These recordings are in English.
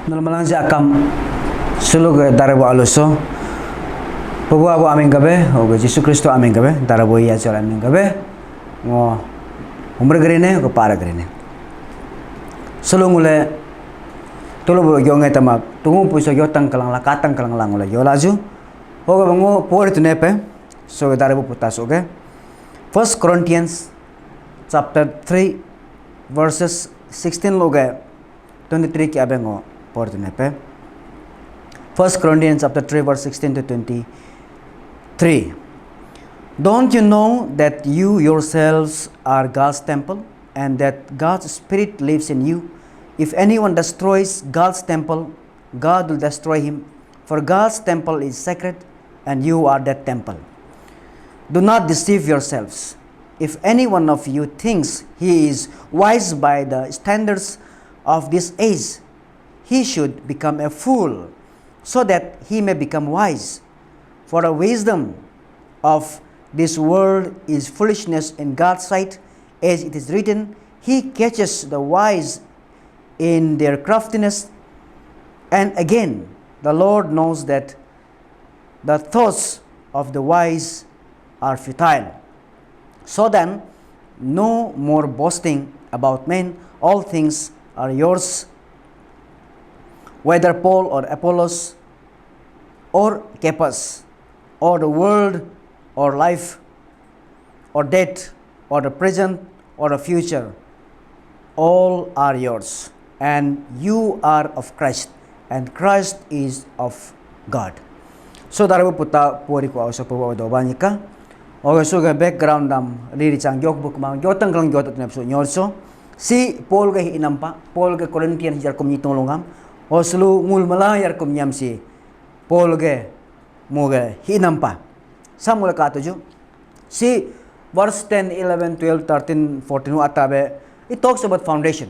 Normalan si akam sulug darabo aluso. Pogo abo aming gabe, ogo Yesus Kristo aming gabe, darabo iya chol aming gabe. Ngo umur gerine ko para gerine. Sulungule tulubo yonge tamak tungu puso yotang kalang lakatang kalang langule yolaju. Ogo bango por itu nepe. So darabo putas oge. 1 Corinthians chapter 3 verses 16 loge 23 ki abengo por itu nepe. 1 Corinthians chapter 3 verse 16 to 23. Don't you know that you yourselves are God's temple and that God's Spirit lives in you? If anyone destroys God's temple, God will destroy him. For God's temple is sacred and you are that temple. Do not deceive yourselves. If any one of you thinks he is wise by the standards of this age, he should become a fool, so that he may become wise. For the wisdom of this world is foolishness in God's sight, as it is written, He catches the wise in their craftiness. And again, the Lord knows that the thoughts of the wise are futile. So then, no more boasting about men. All things are yours, whether Paul or Apollos or Cephas, or the world or life or death or the present or the future, all are yours, and you are of Christ, and Christ is of God. So darabu puta pori ko sa po do banika o so ga background dam riri chang yok buk mang yotang klang yotat na so nyorso si Paul ga hinampa Paul ga Corinthian jar kom ni tolongam o slu ngul mala yar kom nyam si Paul ga mo ga hinampa samula ka to si verse 10 11 12 13 14 atabe it talks about foundation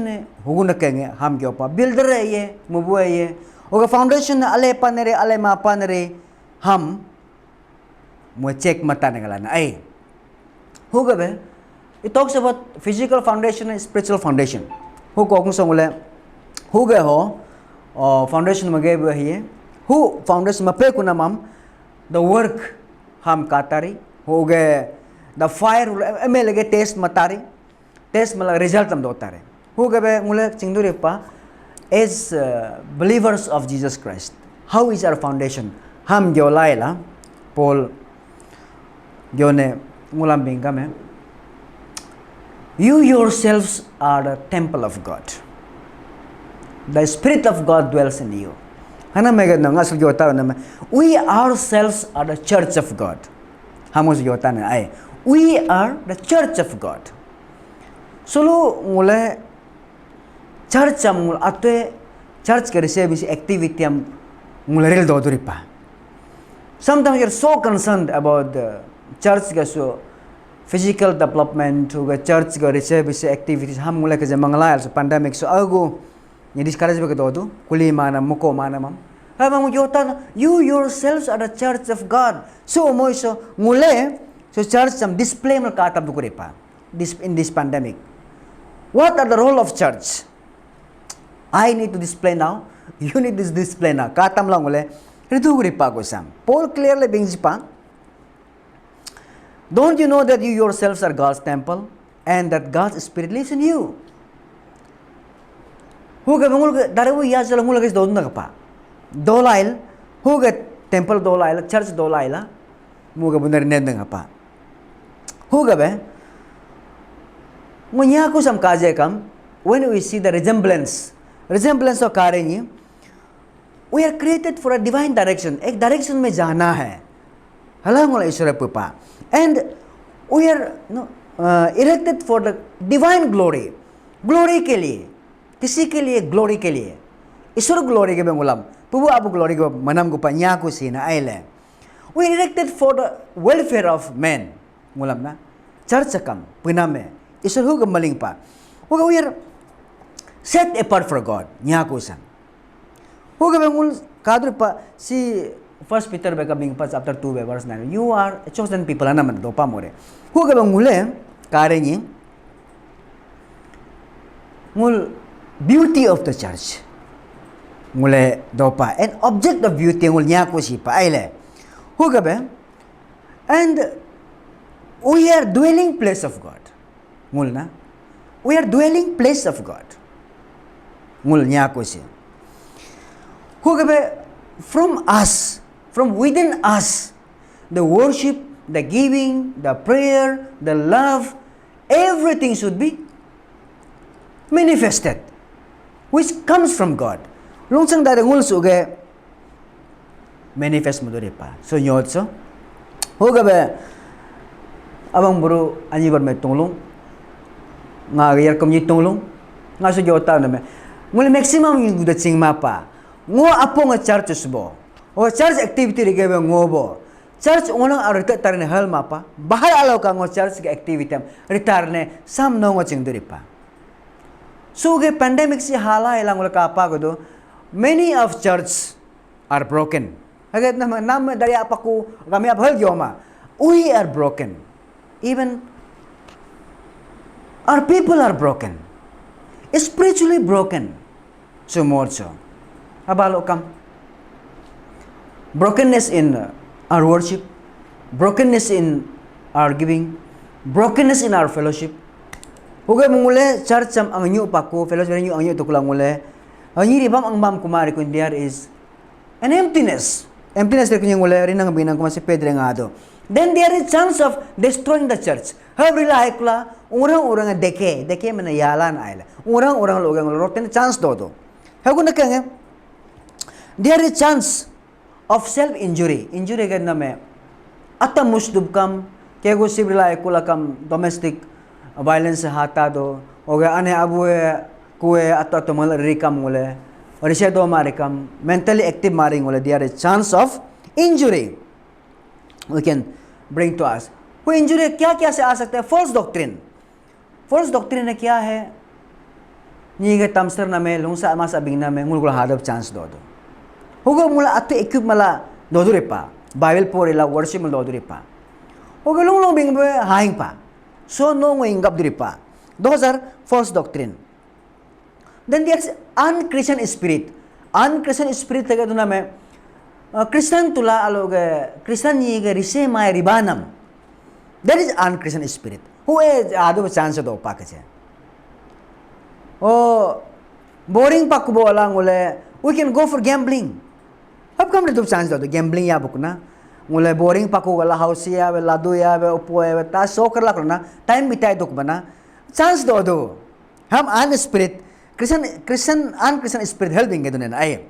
ne huguna kenge ham gyo pa builder ye mubu ye oga foundation na ale panere ale ma panere ham mo check mata nagala na ay hugabe it talks about physical foundation and spiritual foundation hugo kung sangule huga ho foundation mage ba hiye hu foundation mape kuna mam the work ham katari hoge the fire emelege test matari test mala result am dotare hugabe mule chingdure pa as believers of Jesus Christ, how is our foundation? Ham gyolaila, Paul gyone mulam bingame. You yourselves are the temple of God. The Spirit of God dwells in you. Hana megad na ngasal gyota na we ourselves are the church of God. Hamos gyota na ay we are the church of God. Solo mule church amul ate church ke receive activity am mularil do duripa. Sometimes you're so concerned about the church ke so physical development to the church ke receive activities ham mula ke mangala so pandemic so ago ni discourage be ke do kuli mana muko mana mam habang yota you yourselves are the church of God so mo so mule so church am display mal ka tab duripa in this pandemic. What are the role of church? I need to display now. You need to display now. Katam lang ule. Ritu gripa ko sam. Paul clearly brings pa. Don't you know that you yourselves are God's temple and that God's Spirit lives in you? Huga mangul darabu ya jala mula kis dodna pa. Dolail huga temple dolail church dolaila muga bunar nendang pa. Huga be munya ko sam kaje kam when we see the resemblance of कार्य we are created for a divine direction. एक direction में जाना है हलांगोला ईश्वर pupa and we are erected for the divine glory के लिए किसी के लिए glory के लिए ईश्वर glory के बेंगुलाम पुबु आपु glory के मनम को पन्या को सीना आइले we are erected for the welfare of men Ghulam ना church कम पुना में ईश्वर हो गमलिंग पा we are set apart for God. Nyakusan. Huga bangul kadru pa si 1 Peter becoming chapter 2 verse 9. You are a chosen people naman do pa more. Huga bangule kare ni mul beauty of the church. Ngule dopa. An object of beauty ngul nya ko si pa aile. Hugabe. And we are dwelling place of God. Ngul na. We are dwelling place of God. Ngul nya ko si. Hugabe from us, from within us, the worship, the giving, the prayer, the love, everything should be manifested, which comes from God. Lungsang dari ngul suge manifest mo dori pa. So nyot so. Hugabe abang buru anyi bar may tunglong nga gayar kom ni tunglong nga so jota na me. Ngul maximum yung gudat sing mapa. Ngo apo nga churches bo. O church activity rigebe ngobo. Church unang arita tarne hal mapa. Bahal alaw ka ngo church ga activity retarne sam no ngo ching dori pa. So ge pandemic si hala ilang wala kapa ko do. Many of church are broken. Agad na nam dari apa ko kami abhal gyoma. We are broken. Even our people are broken. Spiritually broken. So more so. Abalo kam. Brokenness in our worship, brokenness in our giving, brokenness in our fellowship. Huwag mong church ang inyo pa ko, fellowship ang inyo ito kulang muli. Ang hiribam ang mam kumari kung there is an emptiness. Emptiness rin kunyang muli rin ang binang kumasi Pedro nga do. Then there is chance of destroying the church. Habri lahi kula, urang-urang deke manayalan ayla. Urang-urang lugang roten chance do. Hago na kaya, there is chance of self-injury. Injury gan na me. Atam musdub kam, kaya ko sibri lahi kula kam domestic violence hata do. Oga ane abuwe kuwe ato malari kam mule. Orisya do marikam mentally active maring mule. There is chance of injury. We can bring to us. वो injury क्या क्या से आ सकता है? False doctrine. False doctrine है क्या है? निगे तमसर ना में लुंग सा मास अबिंग ना में मुल्कुल हार्ड चांस दो दो. होगा मुला अत्ते इक्विप मला दो दो रेपा. बाइबल पोरेला वर्शिप मुला दो दो रेपा. होगा लुंग लुंग बिंग बे हाइंग पा. So no way ingap diri pa. Those are false doctrine. Then there is unchristian spirit. Unchristian spirit taga do na me. Christian tula aloge Christian yige rise mai ribanam. That is unchristian spirit. Who is ado chance do pa kache. Oh boring pa kubo lang ule. We can go for gambling. Hab kam do chance do gambling ya buk na. Mulai boring paku wala house ya wala ladu ya wala upo ya ta soccer la na time bitai dok bana chance do ham an spirit Christian unchristian spirit helping gedun na ay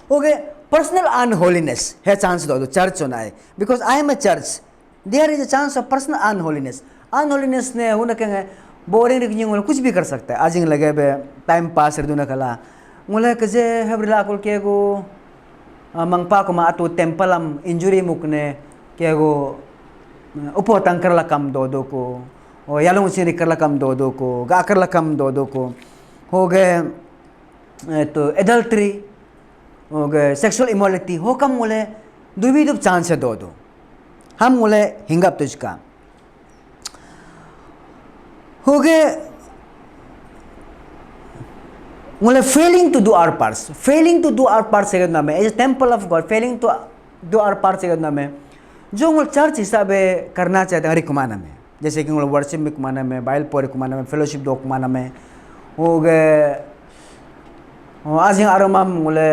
okay personal unholiness he chance do church on ay because I am a church there is a chance of personal unholiness ne huna kenge boring rik nyung kuch bhi kar sakta hai ajing lage be time pass rduna kala mulai kaje habrila kol ke go mangpa ko ma atu temple am injury mukne kaya go upo tangkar lakam dodo ko o yalong sini karlakam dodo ko ga karlakam dodo ko ho ge to adultery ho ge sexual immorality ho kam mule duvidub chance dodo ham mule hingap tujka ho ge mule failing to do our parts segad na me as a temple of God failing to do our parts segad na me जो मल church हिसाबे करना चाहते हैं हर कुमाना में जैसे कि worship में कुमाना में बाइबल पढ़े कुमाना में फेलोशिप दो कुमाना में हो गए आज यहाँ आराम मुले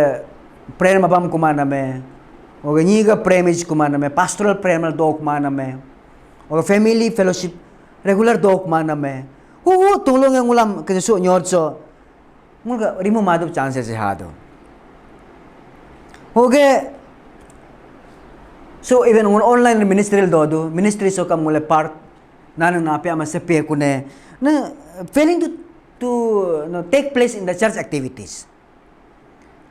प्रेयर मबाम कुमाना में हो गए नी का प्रेमिज कुमाना में पास्टोरल प्रेयर दो कुमाना में और फैमिली फेलोशिप रेगुलर दो कुमाना में हो तुम लोग गुलाम कैसे सो न्योर्चो मुल्का रिमो माधव चांसेस है हाथों हो गए so even online ministerial do ministry so kam mule part nana na pe ama se pe kune na failing to no take place in the church activities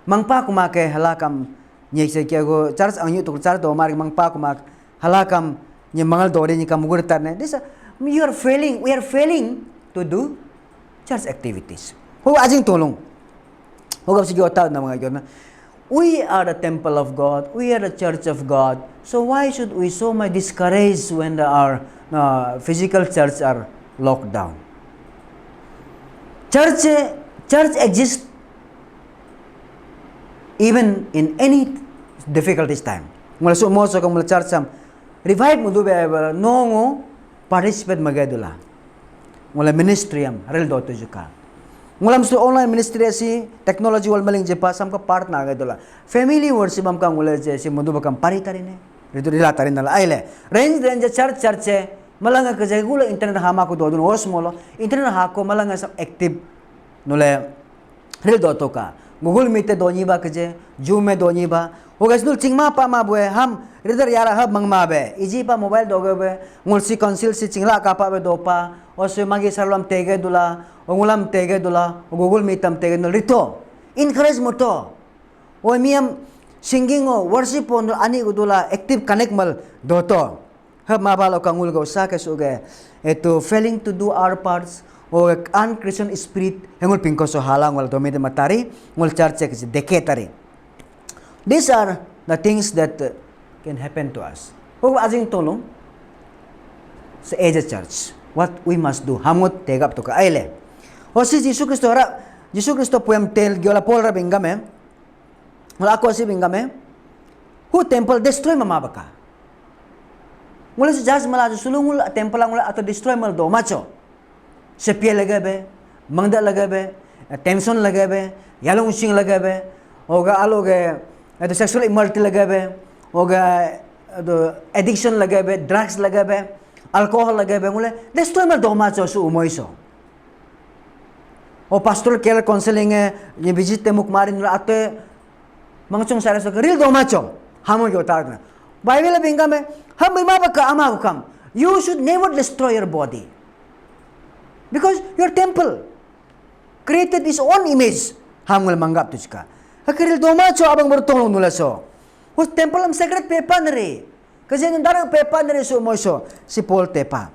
mangpa kuma ke halakam nye se ke go church ang yu to church do mar mangpa kuma halakam nye mangal do re ni kam gur tar ne this we are failing to do church activities ho ajing tolong ho gap si gota na mga gyon. We are the temple of God. We are the church of God. So why should we so much discouraged when our physical church are locked down? Church church exists even in any difficulties time. Mula so mo so kung mula church sam revive mo do be no participate magadula. Mula ministry am rel do to juka. Mula so online ministry si technology wal maling je pa sam ka part na gadula. Family worship am ka mula je si mo do bakam paritari ne. Ritu rila tarin nala aile. Range church malanga ka je gula internet hama ko do dun os molo internet ha ko malanga sam active nule rel do to ka. Google Meet do ni ba kaje Zoom me do ni ba ho guys nul chingma pa ma bue ham ridar yara hab mangma be iji pa mobile do be ngul si council si chingla ka pa be do pa o se magi sarlam tege dula o ngulam tege dula o Google Meet tam tege nul rito encourage mo to o miam singing o worship on ani udula active connect mal do to hab ma ba lo ka ngul go sa ka suge eto failing to do our parts o un-Christian spirit hengul pingko so halang wal domite matari ngul church ke deke tari. These are the things that can happen to us. O ajing tolong sa as a church what we must do hamot tegap to ka aile. O si Jesus Kristo poem tel gyola polra bingame wala ko si bingame who temple destroy mamabaka. Mula si jas mala sulungul temple ang wala ato destroy mal do macho. Sepia लगाबे मंगदा लगाबे tension लगाबे यालों उशिंग लगाबे होगा आलोगे तो sexual immorality लगाबे होगा तो एडिक्शन लगाबे ड्रग्स लगाबे अल्कोहल लगाबे मुले देस्टोय मल दोमा चोसु उमोइसो ओ पास्टोरल केयर काउंसलिंग ये विजिट ते मुकमारिन आते मंगचों सारे सो रिल दोमा चो हमो जो तारना बाइबल बिंगा में हम बिमा बका अमा हुकम you should never destroy your body because your temple created his own image hamul manggap tuska hakaril doma cho abang bertolong nula so us temple am sacred pepa nere kasi nung darang pepa nere so mo so si Paul tepa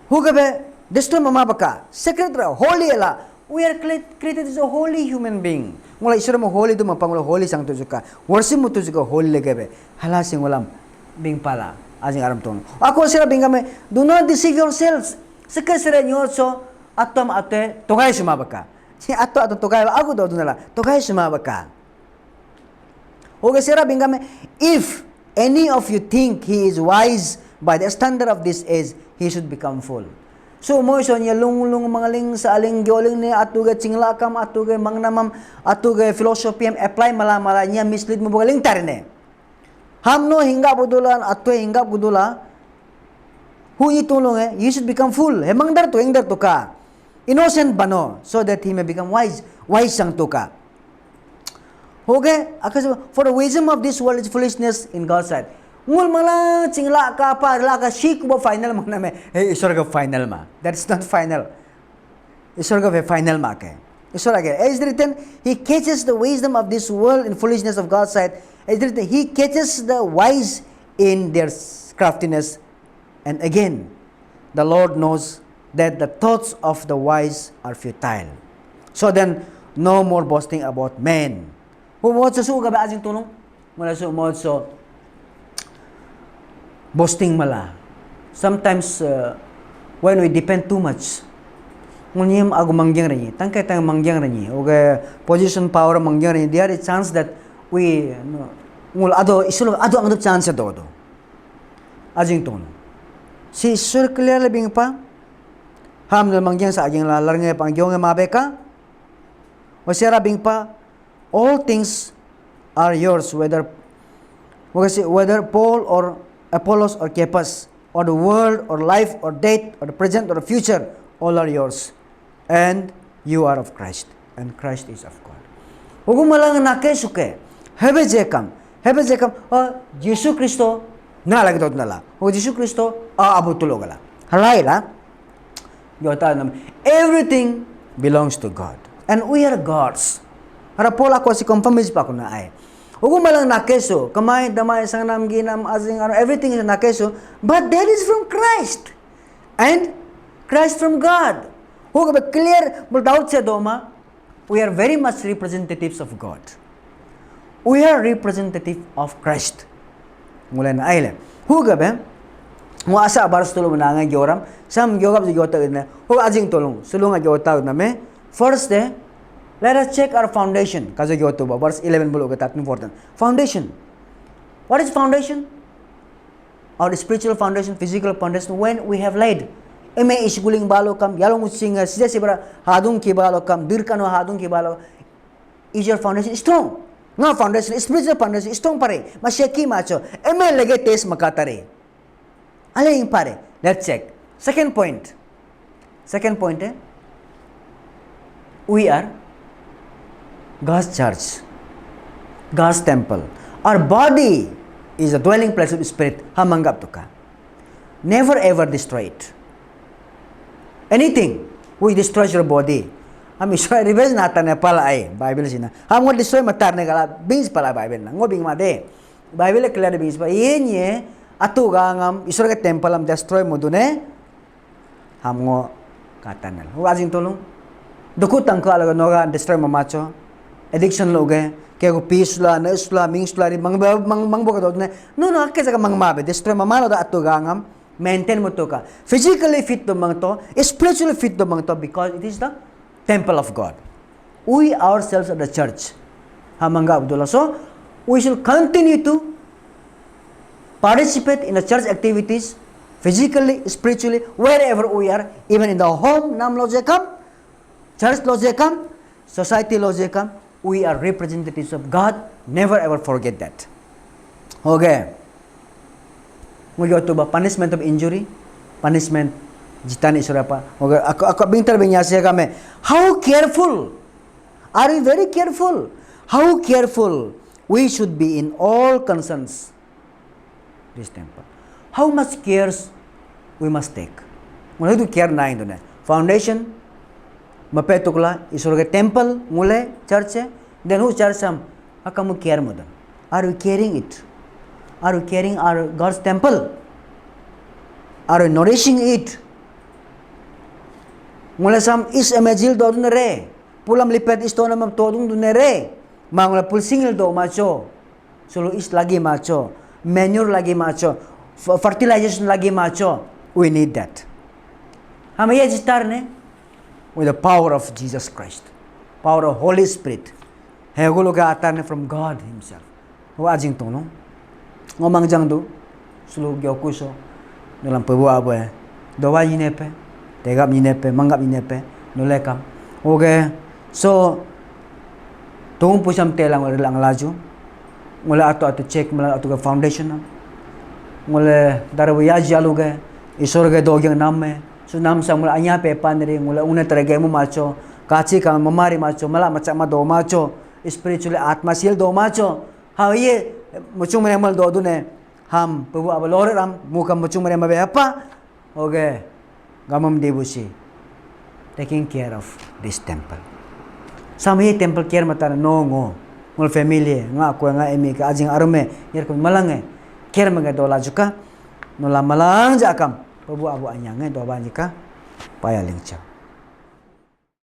hugabe destroy mama baka sacred holy la we are created as a holy human being mula isura mo holy do mapangula holy sang tuska worship mo tuska holy legabe hala singulam bing pala ajing aram tono ako sira bingame do not deceive yourselves sekesere nyoso atom ate togai sumabaka si ato togai aku do dunala togai sumabaka oge sira bingame if any of you think he is wise by the standard of this age he should become fool so mo so nya lung mangaling sa aling gyoling ni atuge chinglakam atuge mangnamam atuge philosophy apply mala nya mislead mo bogaling tarne hamno hinga budulan atwe hinga budula who itulong you should become fool hemang dar to ka innocent bano so that he may become wise sang to ka okay for the wisdom of this world is foolishness in God's sight ngul mala chingla ka pa la ka shik bo final magna me hey isor ka final ma that's not final isor ka final ma ke isor again as written he catches the wisdom of this world in foolishness of God's sight as written he catches the wise in their craftiness. And again, the Lord knows that the thoughts of the wise are futile. So then, no more boasting about men. Humot sa suga ba ajing tulong? Mula sa umot so boasting mala. Sometimes, when we depend too much, ngunyim agu mangyang ranyi, tangkay tang mangyang ranyi, okay, position power mangyang ranyi, there is a chance that we, ngul ado, isulo, ado ang chance do. Ajing tulong. Si circular labing pa ham na mangyang sa aging lalarngay pang gyong mabeka o siya rabing pa all things are yours whether Paul or Apollos or Cephas or the world or life or death or the present or the future all are yours and you are of Christ and Christ is of God huwag malang nakesuke hebe jekam o Yesu Kristo nalagdod nala o Yesu Kristo abutulogala halayla yota nam everything belongs to God and we are God's para pola ko si confirmation pa ko na ay huwag malang nakeso kamay damay sang nam ginam azing everything is nakeso but that is from Christ and Christ from God huwag ba clear doubt sa doma we are very much representatives of God we are representative of Christ mula na ay huwag ba mo asa baras tulong na nga gyoram sam gyogap si gyota na ho ajing tulong sulong nga gyota na me First, let us check our foundation. Kaza gyoto ba verse 11 bolo ka important. Foundation. What is foundation? Our spiritual foundation, physical foundation. When we have laid, eme isguling balo kam, yalong usinga sida sibra hadung ki balo kam, dirkano hadung ki balo. Is your foundation strong? Nga foundation, spiritual foundation strong pare. Masyaki macho. Eme lege tes makatare. Aling pare. Let's check. Second point. Second point, we are God's church, God's temple. Our body is a dwelling place of spirit. Hamanggap to ka. Never ever destroy it. Anything which destroys your body. Ham destroy reverse nata ne pala ay Bible sina. Ham ngo destroy matar ne kala beings pala Bible na. Ngo bing made. Bible clear beings pa yenye atu gangam isura ke temple am destroy mo dune. Ham ngo katanal. Ngo ajing tolong. Dukut ang ka alaga noga destroy mamacho. Addiction loge. Kaya ko pisla, naisla, mingsla, mangbo ka doon. No, kaya ka mangmabe. Destroy mamalo da atu gangam. Maintain mo to ka. Physically fit do mang to. Spiritually fit do mang to because it is the temple of God. We ourselves are the church. Hamanga Abdullah. So, we should continue to participate in the church activities, physically, spiritually, wherever we are, even in the home, nam lojekam, church lojekam, society lojekam, we are representatives of God. Never ever forget that. Okay. Ngayon to ba punishment of injury, punishment jitan isura pa. Okay. Ako bintar binya siya kami. How careful? Are we very careful? How careful we should be in all concerns this temple. How much cares we must take? Mula itu care na ito na. Foundation, mapetukla, isura ke temple, mule, church, then who church sam? Akamu care mo doon. Are we caring it? Are we caring our God's temple? Are we nourishing it? Mula sam is emajil do dun re. Pulam lipet isto na mam todung dun re. Mangula pulsingil do macho. Solo is lagi macho. Manure lagi macho. Fertilization lagi macho. We need that. Hamaya jitar ne with the power of Jesus Christ. Power of Holy Spirit. Hegulo ka atar ne from God Himself. Wajing tolong. Ngomang jang do. Sulu gyokuso. Dalam pebuah apa? Doa yinepe. Tegap yinepe, manggap yinepe, nulekam. Okay. So, tunggu pusam telang lang laju. Mula ato check mula ato ke foundation. Mula darabu yaji aluge. Isor ke dogyang namme. So nam sa mula anya pe panri mula una terage mo macho. Kachi ka mamari macho. Mala macam ma do macho. Spiritually atma sil do macho. Ha ye muchung menemal do dune. Ham pebu abalore ram muka muchung menemal be apa? Okay. Gamam debusi taking care of this temple. Samhi temple care matana no ngo mul family nga ko nga emi ka ajing arume yer ko malange care mga dola juka no la malang jakam pabu abu anyang do ba jika paya lingcha.